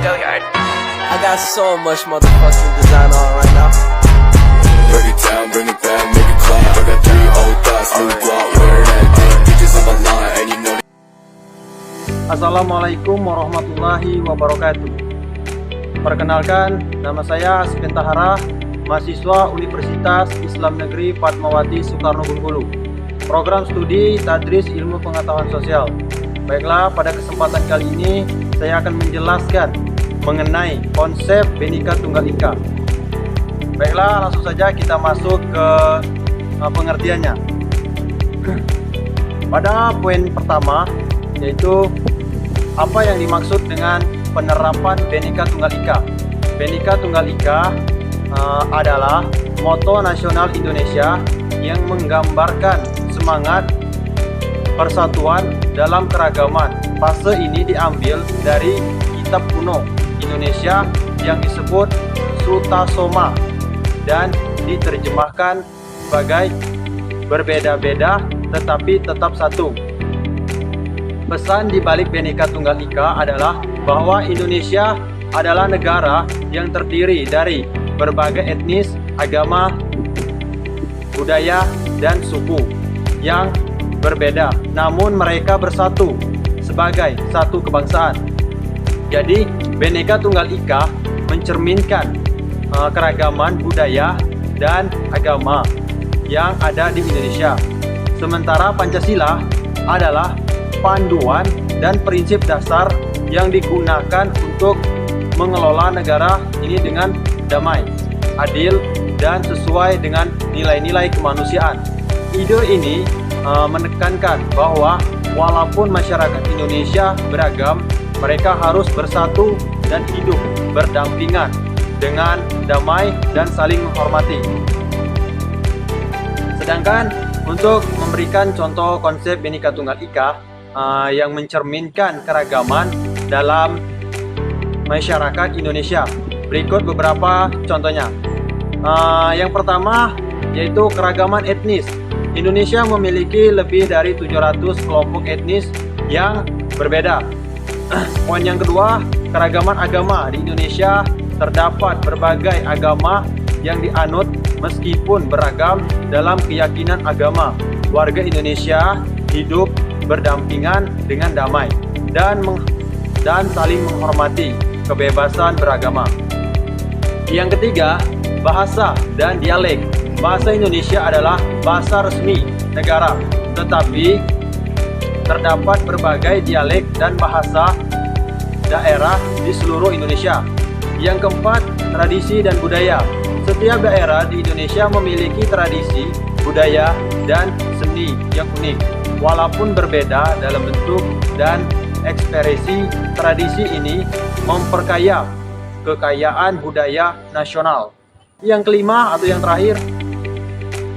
I got so much motherfucking design on right now. Break it down, bring it back, make it clap. I got 3 old thoughts, new guap, wear that thing. Bitches on my line, and you know. Assalamualaikum warahmatullahi wabarakatuh. Perkenalkan, nama saya Spentahara, mahasiswa Universitas Islam Negeri Fatmawati Soekarno Bengkulu. Program studi Tadris Ilmu Pengetahuan Sosial. Baiklah, pada kesempatan kali ini saya akan menjelaskan mengenai konsep Bhinneka Tunggal Ika. Baiklah, langsung saja kita masuk ke pengertiannya. Pada poin pertama, yaitu apa yang dimaksud dengan penerapan Bhinneka Tunggal Ika. Bhinneka Tunggal Ika adalah moto nasional Indonesia yang menggambarkan semangat persatuan dalam keragaman. Fase ini diambil dari kitab kuno Indonesia yang disebut Sutasoma dan diterjemahkan sebagai berbeda-beda tetapi tetap satu. Pesan di balik Bhinneka Tunggal Ika adalah bahwa Indonesia adalah negara yang terdiri dari berbagai etnis, agama, budaya, dan suku yang berbeda, namun mereka bersatu sebagai satu kebangsaan. Jadi, Bhinneka Tunggal Ika mencerminkan keragaman budaya dan agama yang ada di Indonesia. Sementara Pancasila adalah panduan dan prinsip dasar yang digunakan untuk mengelola negara ini dengan damai, adil, dan sesuai dengan nilai-nilai kemanusiaan. Ide ini menekankan bahwa walaupun masyarakat Indonesia beragam, mereka harus bersatu dan hidup berdampingan dengan damai dan saling menghormati. Sedangkan untuk memberikan contoh konsep Bhinneka Tunggal Ika yang mencerminkan keragaman dalam masyarakat Indonesia, berikut beberapa contohnya. Yang pertama yaitu keragaman etnis. Indonesia memiliki lebih dari 700 kelompok etnis yang berbeda. Poin yang kedua, keragaman agama. Di Indonesia terdapat berbagai agama yang dianut meskipun beragam dalam keyakinan agama. Warga Indonesia hidup berdampingan dengan damai dan saling menghormati kebebasan beragama. Yang ketiga, bahasa dan dialek. Bahasa Indonesia adalah bahasa resmi negara, tetapi terdapat berbagai dialek dan bahasa daerah di seluruh Indonesia. Yang keempat, tradisi dan budaya. Setiap daerah di Indonesia memiliki tradisi, budaya, dan seni yang unik. Walaupun berbeda dalam bentuk dan ekspresi, tradisi ini memperkaya kekayaan budaya nasional. Yang kelima atau yang terakhir,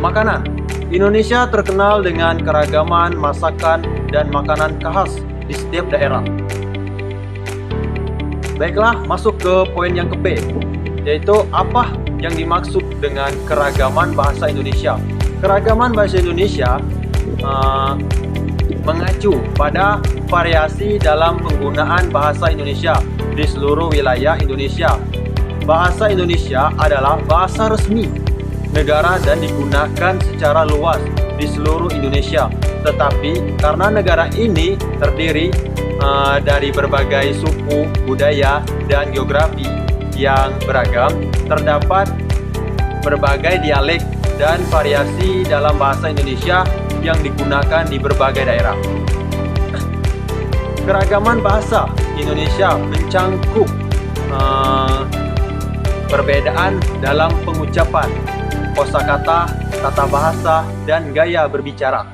makanan. Indonesia terkenal dengan keragaman masakan dan makanan khas di setiap daerah. Baiklah, masuk ke poin yang ke B, yaitu apa yang dimaksud dengan keragaman bahasa Indonesia. Keragaman bahasa Indonesia mengacu pada variasi dalam penggunaan bahasa Indonesia di seluruh wilayah Indonesia. Bahasa Indonesia adalah bahasa resmi negara dan digunakan secara luas di seluruh Indonesia. Tetapi karena negara ini terdiri dari berbagai suku, budaya, dan geografi yang beragam, terdapat berbagai dialek dan variasi dalam bahasa Indonesia yang digunakan di berbagai daerah. Keragaman bahasa Indonesia mencangkup perbedaan dalam pengucapan, kosakata, tata bahasa, dan gaya berbicara.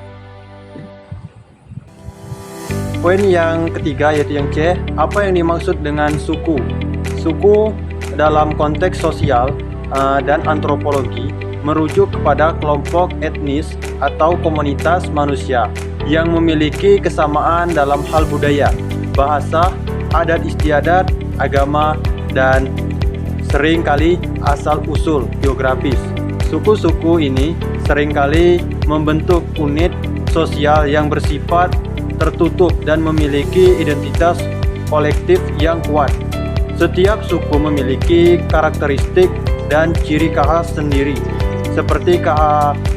Poin yang ketiga yaitu yang C, apa yang dimaksud dengan suku? Suku dalam konteks sosial dan antropologi merujuk kepada kelompok etnis atau komunitas manusia yang memiliki kesamaan dalam hal budaya, bahasa, adat istiadat, agama, dan seringkali asal-usul geografis. Suku-suku ini seringkali membentuk unit sosial yang bersifat tertutup dan memiliki identitas kolektif yang kuat. Setiap suku memiliki karakteristik dan ciri khas sendiri, seperti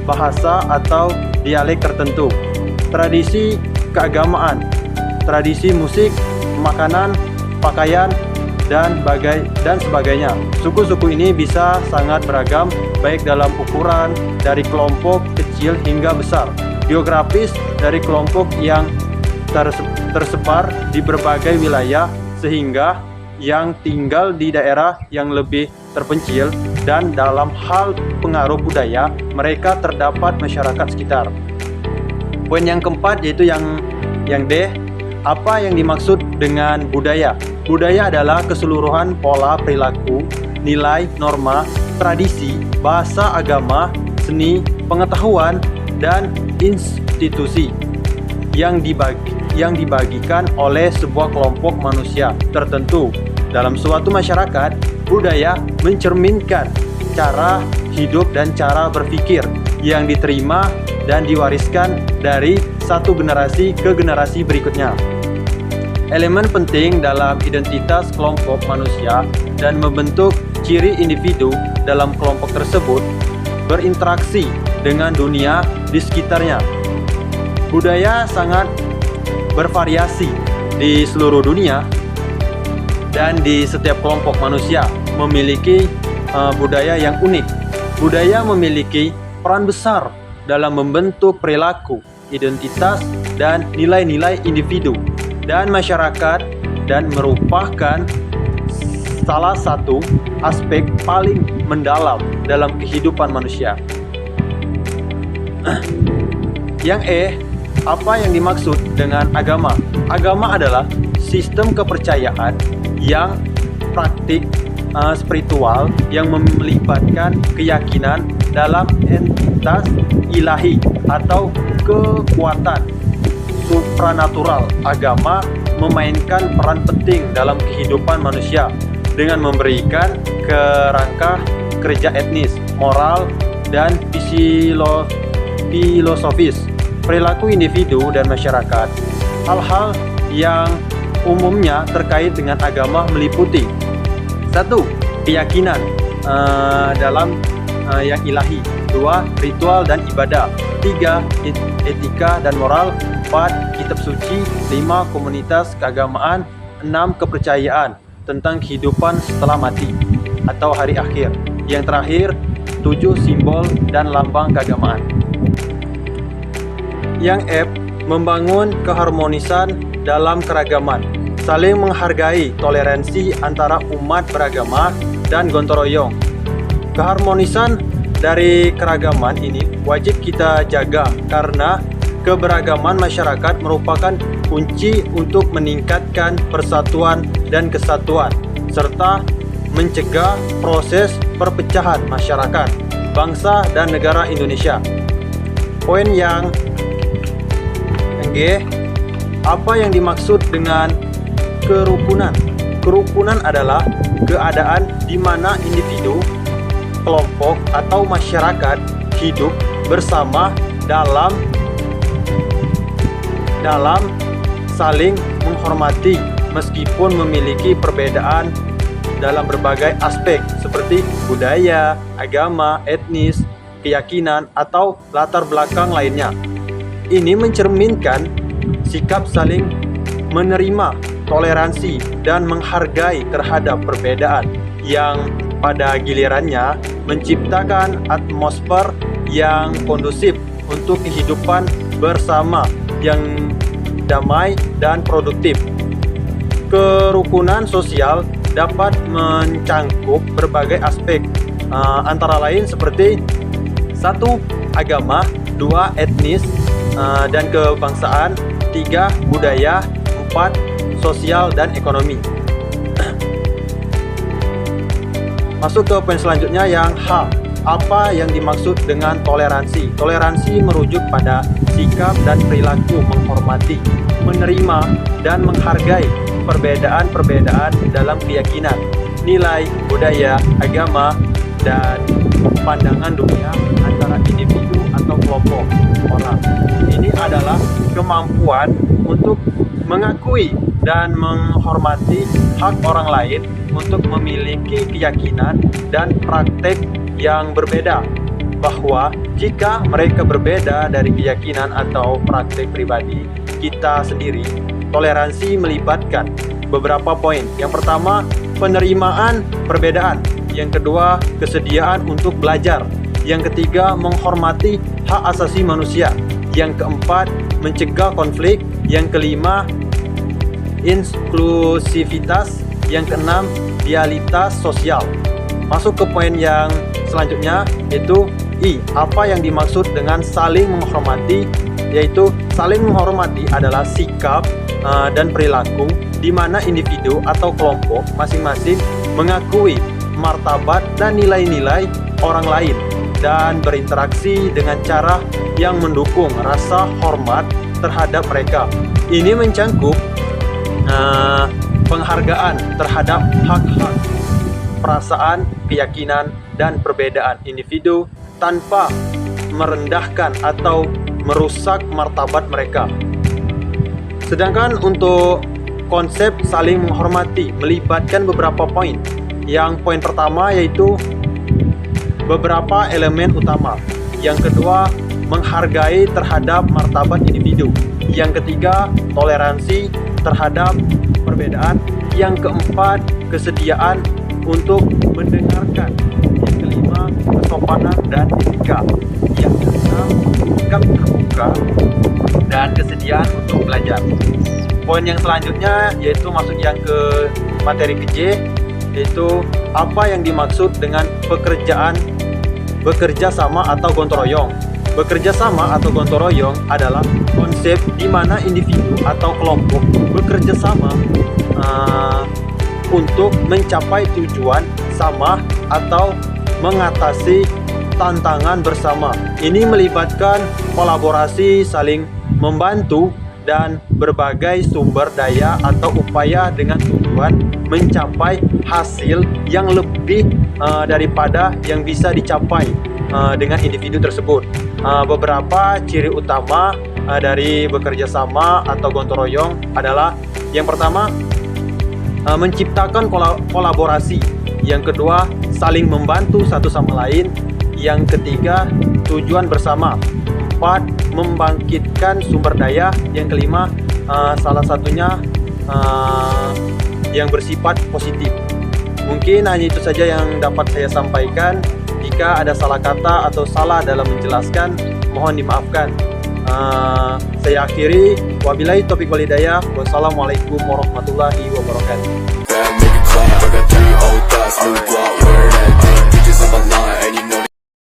bahasa atau dialek tertentu, tradisi keagamaan, tradisi musik, makanan, pakaian, dan sebagainya. Suku-suku ini bisa sangat beragam, baik dalam ukuran dari kelompok kecil hingga besar, geografis dari kelompok yang tersebar di berbagai wilayah, sehingga yang tinggal di daerah yang lebih terpencil, dan dalam hal pengaruh budaya mereka terdapat masyarakat sekitar. Poin yang keempat yaitu yang D, apa yang dimaksud dengan budaya? Budaya adalah keseluruhan pola perilaku, nilai, norma, tradisi, bahasa, agama, seni, pengetahuan, dan institusi yang dibagikan oleh sebuah kelompok manusia tertentu. Dalam suatu masyarakat, budaya mencerminkan cara hidup dan cara berpikir yang diterima dan diwariskan dari satu generasi ke generasi berikutnya. Elemen penting dalam identitas kelompok manusia dan membentuk ciri individu dalam kelompok tersebut berinteraksi dengan dunia di sekitarnya. Budaya sangat bervariasi di seluruh dunia, dan di setiap kelompok manusia memiliki budaya yang unik. Budaya memiliki peran besar dalam membentuk perilaku, identitas, dan nilai-nilai individu dan masyarakat, dan merupakan salah satu aspek paling mendalam dalam kehidupan manusia. Yang E, apa yang dimaksud dengan agama? Agama adalah sistem kepercayaan yang praktik spiritual yang melibatkan keyakinan dalam entitas ilahi atau kekuatan supranatural. Agama memainkan peran penting dalam kehidupan manusia dengan memberikan kerangka kerja etnis, moral, dan filosofis perilaku individu dan masyarakat. Hal-hal yang umumnya terkait dengan agama meliputi 1. Keyakinan dalam yang ilahi, 2. Ritual dan ibadah, 3. Etika dan moral, 4. Kitab suci, 5. Komunitas keagamaan, 6. Kepercayaan tentang kehidupan setelah mati atau hari akhir, yang terakhir 7. Simbol dan lambang keagamaan. Yang F, membangun keharmonisan dalam keragaman, saling menghargai, toleransi antara umat beragama, dan gotong royong. Keharmonisan dari keragaman ini wajib kita jaga karena keberagaman masyarakat merupakan kunci untuk meningkatkan persatuan dan kesatuan, serta mencegah proses perpecahan masyarakat, bangsa, dan negara Indonesia. Poin yang G, apa yang dimaksud dengan kerukunan? Kerukunan adalah keadaan di mana individu, kelompok, atau masyarakat hidup bersama dalam saling menghormati meskipun memiliki perbedaan dalam berbagai aspek seperti budaya, agama, etnis, keyakinan, atau latar belakang lainnya. Ini mencerminkan sikap saling menerima, toleransi, dan menghargai terhadap perbedaan yang pada gilirannya menciptakan atmosfer yang kondusif untuk kehidupan bersama yang damai dan produktif. Kerukunan sosial dapat mencangkup berbagai aspek, antara lain seperti 1. Agama, 2. Etnis dan kebangsaan, 3. Budaya, 4. Sosial dan ekonomi. Masuk ke poin selanjutnya yang H. Apa yang dimaksud dengan toleransi? Toleransi merujuk pada sikap dan perilaku menghormati, menerima, dan menghargai perbedaan-perbedaan dalam keyakinan, nilai, budaya, agama, dan pandangan dunia antara individu atau kelompok orang. Ini adalah kemampuan untuk mengakui dan menghormati hak orang lain untuk memiliki keyakinan dan praktek yang berbeda, bahwa jika mereka berbeda dari keyakinan atau praktek pribadi kita sendiri, toleransi melibatkan beberapa poin. Yang pertama, penerimaan perbedaan. Yang kedua, kesediaan untuk belajar. Yang ketiga, menghormati hak asasi manusia. Yang keempat, mencegah konflik. Yang kelima, inklusivitas. Yang keenam, dialitas sosial. Masuk ke poin yang selanjutnya, yaitu I. Apa yang dimaksud dengan saling menghormati? Yaitu saling menghormati adalah sikap dan perilaku di mana individu atau kelompok masing-masing mengakui martabat dan nilai-nilai orang lain dan berinteraksi dengan cara yang mendukung rasa hormat terhadap mereka. Ini mencangkup penghargaan terhadap hak-hak, perasaan, keyakinan, dan perbedaan individu tanpa merendahkan atau merusak martabat mereka. Sedangkan untuk konsep saling menghormati melibatkan beberapa poin. Yang poin pertama yaitu beberapa elemen utama. Yang kedua, menghargai terhadap martabat individu. Yang ketiga, toleransi terhadap perbedaan. Yang keempat, kesediaan untuk mendengarkan. Yang kelima, kesopanan dan etika. Yang keenam, sikap terbuka dan kesediaan untuk belajar. Poin yang selanjutnya yaitu masuk yang ke materi ke-J, yaitu apa yang dimaksud dengan bekerja sama atau gotong royong. Bekerja sama atau gotong royong adalah konsep di mana individu atau kelompok bekerja sama untuk mencapai tujuan sama atau mengatasi tantangan bersama. Ini melibatkan kolaborasi, saling membantu, dan berbagai sumber daya atau upaya dengan tujuan mencapai hasil yang lebih daripada yang bisa dicapai dengan individu tersebut. Beberapa ciri utama dari bekerja sama atau gotong royong adalah yang pertama, menciptakan kolaborasi. Yang kedua, saling membantu satu sama lain. Yang ketiga, tujuan bersama. 4. Membangkitkan sumber daya. Yang kelima, salah satunya yang bersifat positif. Mungkin hanya itu saja yang dapat saya sampaikan. Jika ada salah kata atau salah dalam menjelaskan, mohon dimaafkan. Saya akhiri. Wabillahi taufiq wal hidayah. Wassalamualaikum warahmatullahi wabarakatuh.